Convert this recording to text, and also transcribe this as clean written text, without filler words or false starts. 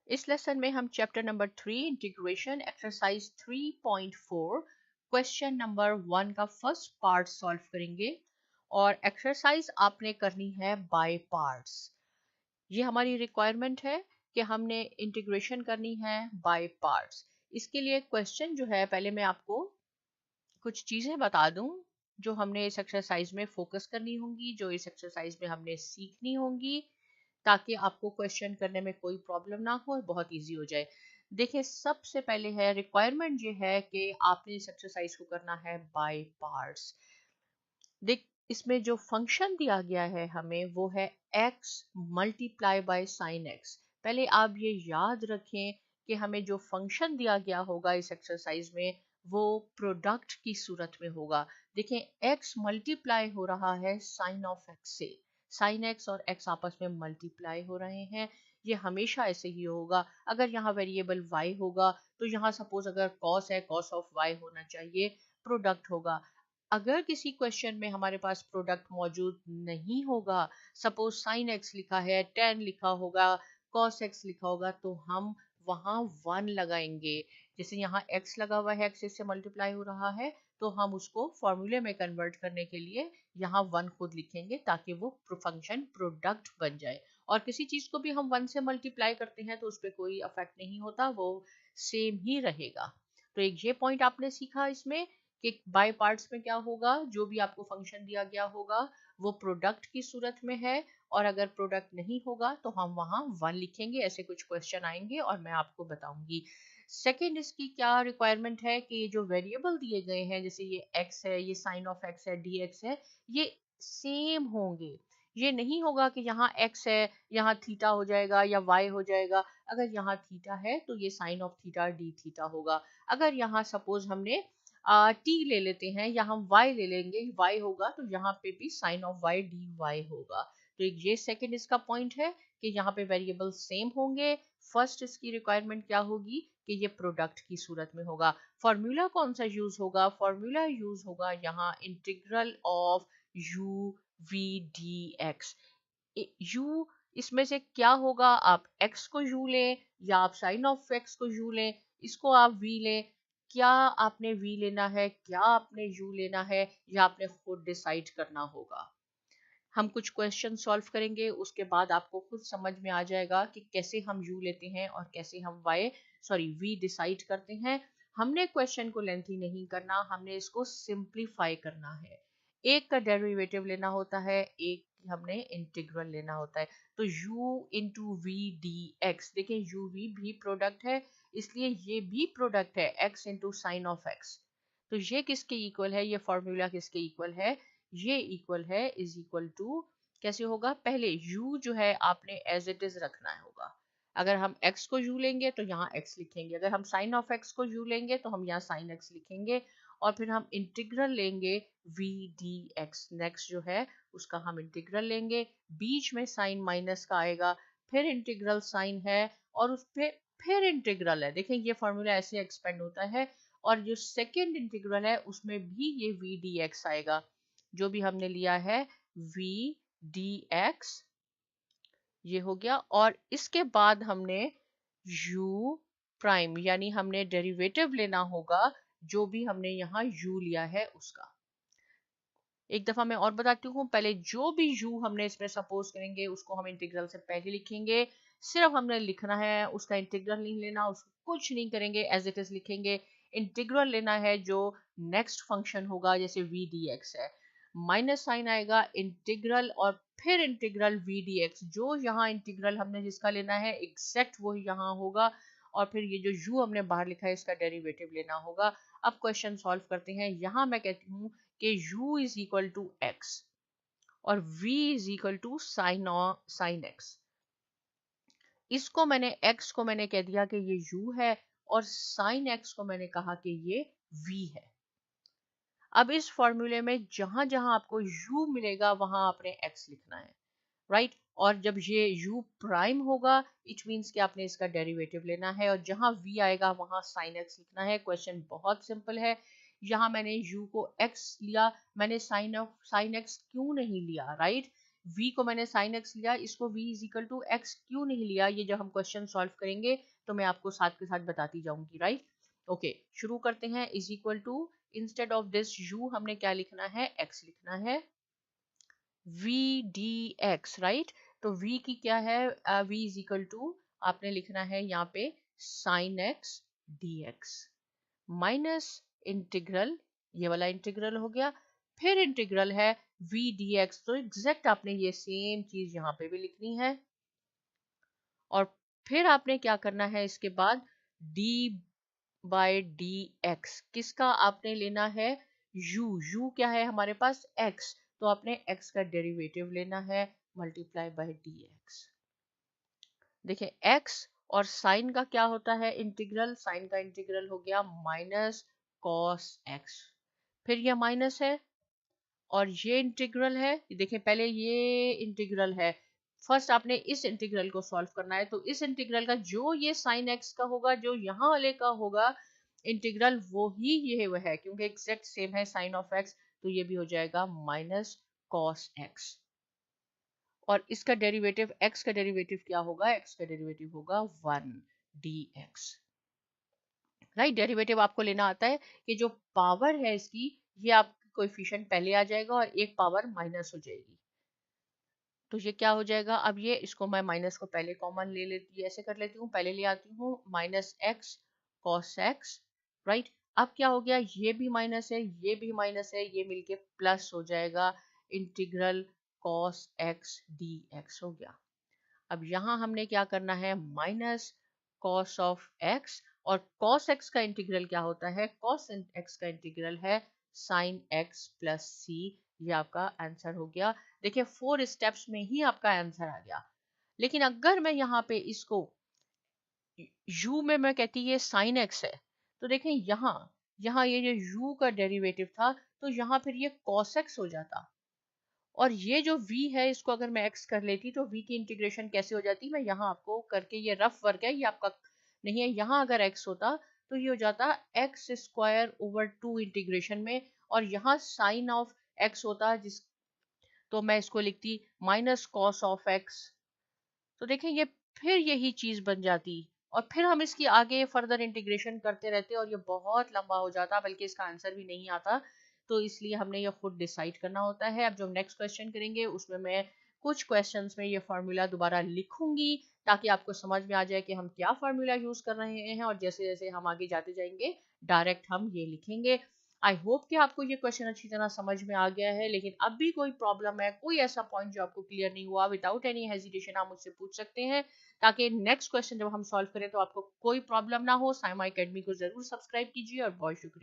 इस लेसन में हम chapter number 3 integration exercise 3.4 question number 1 का फर्स्ट पार्ट सॉल्व करेंगे और एक्सरसाइज आपने करनी है बाय पार्ट्स। ये हमारी रिक्वायरमेंट है कि हमने इंटीग्रेशन करनी है बाय पार्ट्स। इसके लिए क्वेश्चन जो है, पहले मैं आपको कुछ चीजें बता दूं जो हमने इस एक्सरसाइज में फोकस करनी होंगी, जो इस एक्सरसाइज में हमने सीखनी होंगी, ताकि आपको क्वेश्चन करने में कोई प्रॉब्लम ना हो और बहुत इजी हो जाए। देखिए, सबसे पहले है रिक्वायरमेंट ये है कि आपने इस एक्सरसाइज को करना है बाय पार्ट्स। देख, इसमें जो फंक्शन दिया गया है हमें वो है x multiply by sine x। पहले आप ये याद रखें कि हमें जो फंक्शन दिया गया होगा इस एक्सरसाइज में वो प्रोडक्ट की सूरत में होगा। देखें, x मल्टीप्लाई हो रहा है साइन ऑफ x से। साइन x और x आपस में मल्टीप्लाई हो रहे हैं। ये हमेशा ऐसे ही होगा। अगर यहाँ वेरिएबल y होगा तो यहाँ सपोज अगर cos है, cos ऑफ y होना चाहिए, प्रोडक्ट होगा। अगर किसी क्वेश्चन में हमारे पास प्रोडक्ट मौजूद नहीं होगा, सपोज साइन एक्स लिखा है, टेन लिखा होगा, कॉस एक्स लिखा होगा, तो हम वहां 1 लगाएंगे। जैसे यहाँ x लगा हुआ है, x से मल्टीप्लाई हो रहा है, तो हम उसको फॉर्मूले में कन्वर्ट करने के लिए यहाँ 1 खुद लिखेंगे ताकि वो फंक्शन प्रोडक्ट बन जाए। और किसी चीज को भी हम 1 से मल्टीप्लाई करते हैं तो उस पर कोई अफेक्ट नहीं होता, वो सेम ही रहेगा। तो एक ये पॉइंट आपने सीखा इसमें कि बाय पार्ट्स में क्या होगा, जो भी आपको फंक्शन दिया गया होगा वो प्रोडक्ट की सूरत में है, और अगर प्रोडक्ट नहीं होगा तो हम वहां 1 लिखेंगे। ऐसे कुछ क्वेश्चन आएंगे और मैं आपको बताऊंगी। सेकेंड, इसकी क्या रिक्वायरमेंट है कि ये जो वेरिएबल दिए गए हैं, जैसे ये x है, ये साइन ऑफ x है, dx है, ये सेम होंगे। ये नहीं होगा कि यहाँ x है, यहाँ थीटा हो जाएगा या y हो जाएगा। अगर यहाँ थीटा है तो ये sine of theta d theta होगा। अगर यहाँ सपोज हमने टी ले लेते हैं या हम y ले लेंगे, y होगा तो यहाँ पे भी sine of y d y होगा। तो ये सेकंड इसका पॉइंट है कि यहाँ पे वेरिएबल सेम होंगे। फर्स्ट इसकी रिक्वायरमेंट क्या होगी कि ये प्रोडक्ट की सूरत में होगा। फॉर्मूला कौन सा यूज होगा? फॉर्मूला यूज होगा यहाँ integral of u v dx। u इसमें से क्या होगा, आप x को u लें या आप साइन ऑफ x को u लें, इसको आप v लें। क्या आपने v लेना है, क्या आपने u लेना है, या आपने खुद डिसाइड करना होगा। हम कुछ क्वेश्चन सॉल्व करेंगे, उसके बाद आपको खुद समझ में आ जाएगा कि कैसे हम u लेते हैं और कैसे हम v डिसाइड करते हैं। हमने क्वेश्चन को लेंथी नहीं करना, हमने इसको सिंप्लीफाई करना है। एक का डेरिवेटिव लेना होता है, एक हमने इंटीग्रल लेना होता है। तो u into v d x, देखिए u v भी प्रोडक्ट है, इसलिए ये भी प्रोडक्ट है x into sine of x। तो ये किसके इक्वल है, ये फॉर्मूला किसके इक्वल है? ये इक्वल है इज इक्वल टू, कैसे होगा, पहले u जो है आपने एज इट इज रखना होगा। अगर हम x को u लेंगे तो यहाँ x लिखेंगे, अगर हम साइन ऑफ x को u लेंगे तो हम यहाँ साइन x लिखेंगे, और फिर हम इंटीग्रल लेंगे v dx। नेक्स्ट जो है उसका हम इंटीग्रल लेंगे, बीच में साइन माइनस का आएगा, फिर इंटीग्रल साइन है और उस पे फिर इंटीग्रल है। देखें, ये फॉर्मूला ऐसे एक्सपेंड होता है। और जो सेकेंड इंटीग्रल है उसमें भी ये v dx आएगा, जो भी हमने लिया है v dx, ये हो गया। और इसके बाद हमने u प्राइम, यानी हमने डेरिवेटिव लेना होगा जो भी हमने यहाँ u लिया है उसका। एक दफा मैं और बताती हूँ, पहले जो भी u हमने इसमें सपोज करेंगे उसको हम इंटीग्रल से पहले लिखेंगे। सिर्फ हमने लिखना है, उसका इंटीग्रल नहीं लेना, उसको कुछ नहीं करेंगे, एज इट इज लिखेंगे। इंटीग्रल लेना है जो नेक्स्ट फंक्शन होगा, जैसे v dx है, माइनस साइन आएगा, इंटीग्रल और फिर इंटीग्रल v dx। जो यहाँ इंटीग्रल हमने जिसका लेना है एग्जैक्ट वो यहाँ होगा, और फिर ये जो u हमने बाहर लिखा है इसका डेरिवेटिव लेना होगा। अब क्वेश्चन सॉल्व करते हैं। यहाँ मैं कहती हूँ कि u is equal to x और v is equal to sine x। इसको मैंने x को मैंने कह दिया कि ये u है, और साइन x को मैंने कहा कि ये v है। अब इस फॉर्मूले में जहां जहां आपको u मिलेगा वहां आपने x लिखना है, राइट। और जब ये u प्राइम होगा इट मीन्स कि आपने इसका डेरिवेटिव लेना है, और जहां v आएगा वहां साइन x लिखना है। क्वेश्चन बहुत सिंपल है। यहाँ मैंने u को x लिया, मैंने साइन x क्यों नहीं लिया, राइट। v को मैंने sin x लिया, इसको v is equal to x क्यों नहीं लिया, ये जब हम क्वेश्चन सॉल्व करेंगे तो मैं आपको साथ के साथ बताती जाऊंगी, राइट। ओके, शुरू करते हैं। Is equal to, instead of this u हमने क्या लिखना है, x लिखना है, v dx, राइट। तो v की क्या है, v इज इक्वल टू आपने लिखना है यहाँ पे sin x dx minus integral, ये वाला इंटीग्रल हो गया, फिर इंटीग्रल है v dx, तो एग्जैक्ट आपने ये सेम चीज यहाँ पे भी लिखनी है। और फिर आपने क्या करना है इसके बाद, d बाय डी एक्स, किसका आपने लेना है, u क्या है हमारे पास, x, तो आपने x का डेरिवेटिव लेना है, मल्टीप्लाई बाय डी एक्स। देखिए x और साइन का क्या होता है इंटीग्रल, साइन का इंटीग्रल हो गया माइनस कॉस x, फिर ये माइनस है और ये इंटीग्रल है, देखिए पहले ये इंटीग्रल है, फर्स्ट आपने इस इंटीग्रल को सॉल्व करना है, तो इस इंटीग्रल का जो ये साइन x का होगा, जो यहाँ वाले का होगा इंटीग्रल, वो ही ये वह है, क्योंकि एग्जैक्ट सेम है साइन ऑफ x, तो ये भी हो जाएगा माइनस कॉस x। और इसका डेरिवेटिव, x का डेरिवेटिव क्या होगा, x का डेरिवेटिव होगा 1 dx, राइट। डेरिवेटिव आपको लेना आता है कि जो पावर है इसकी, ये आपकी कोएफिशिएंट पहले आ जाएगा और एक पावर माइनस हो जाएगी, तो ये क्या हो जाएगा, अब ये इसको मैं माइनस को पहले कॉमन ले लेती, ऐसे कर लेती हूँ, पहले ले आती हूँ minus x cos x, right. अब क्या हो गया, ये भी माइनस है, ये भी माइनस है, ये मिलके प्लस हो जाएगा, integral cos x D x हो गया। अब यहाँ हमने क्या करना है, माइनस कॉस ऑफ एक्स, और कॉस एक्स का इंटीग्रल क्या होता है, कॉस एक्स का इंटीग्रल है साइन एक्स प्लस सी, ये आपका आंसर हो गया। देखिए 4 स्टेप्स में ही आपका आंसर आ गया। लेकिन अगर मैं यहाँ पे इसको u में मैं कहती ये साइन एक्स है, तो देखें यहाँ यहाँ ये जो u का डेरिवेटिव था, तो यहाँ फिर ये cos x हो जाता, और ये जो v है इसको अगर मैं x कर लेती तो v की इंटीग्रेशन कैसे हो जाती, मैं यहाँ आपको करके, ये रफ वर्क है, ये आपका नहीं है, यहाँ अगर x होता तो ये हो जाता x स्क्वायर ओवर 2 इंटीग्रेशन में, और यहाँ साइन ऑफ x होता, जिस तो मैं इसको लिखती माइनस कॉस ऑफ x, तो देखें ये फिर यही चीज बन जाती, और फिर हम इसकी आगे फर्दर इंटीग्रेशन करते रहते और ये बहुत लंबा हो जाता, बल्कि इसका आंसर भी नहीं आता, तो इसलिए हमने ये खुद डिसाइड करना होता है। अब जो नेक्स्ट क्वेश्चन करेंगे उसमें मैं कुछ क्वेश्चंस में ये फार्मूला दोबारा लिखूंगी, ताकि आपको समझ में आ जाए कि हम क्या फार्मूला यूज कर रहे हैं, और जैसे जैसे हम आगे जाते जाएंगे डायरेक्ट हम ये लिखेंगे। आई होप कि आपको ये क्वेश्चन अच्छी तरह समझ में आ गया है, लेकिन अब भी कोई प्रॉब्लम है, कोई ऐसा पॉइंट जो आपको क्लियर नहीं हुआ, विदाउट एनी हेजिटेशन आप मुझसे पूछ सकते हैं, ताकि नेक्स्ट क्वेश्चन जब हम सॉल्व करें तो आपको कोई प्रॉब्लम ना हो। साइमा एकेडमी को जरूर सब्सक्राइब कीजिए और बहुत शुक्रिया।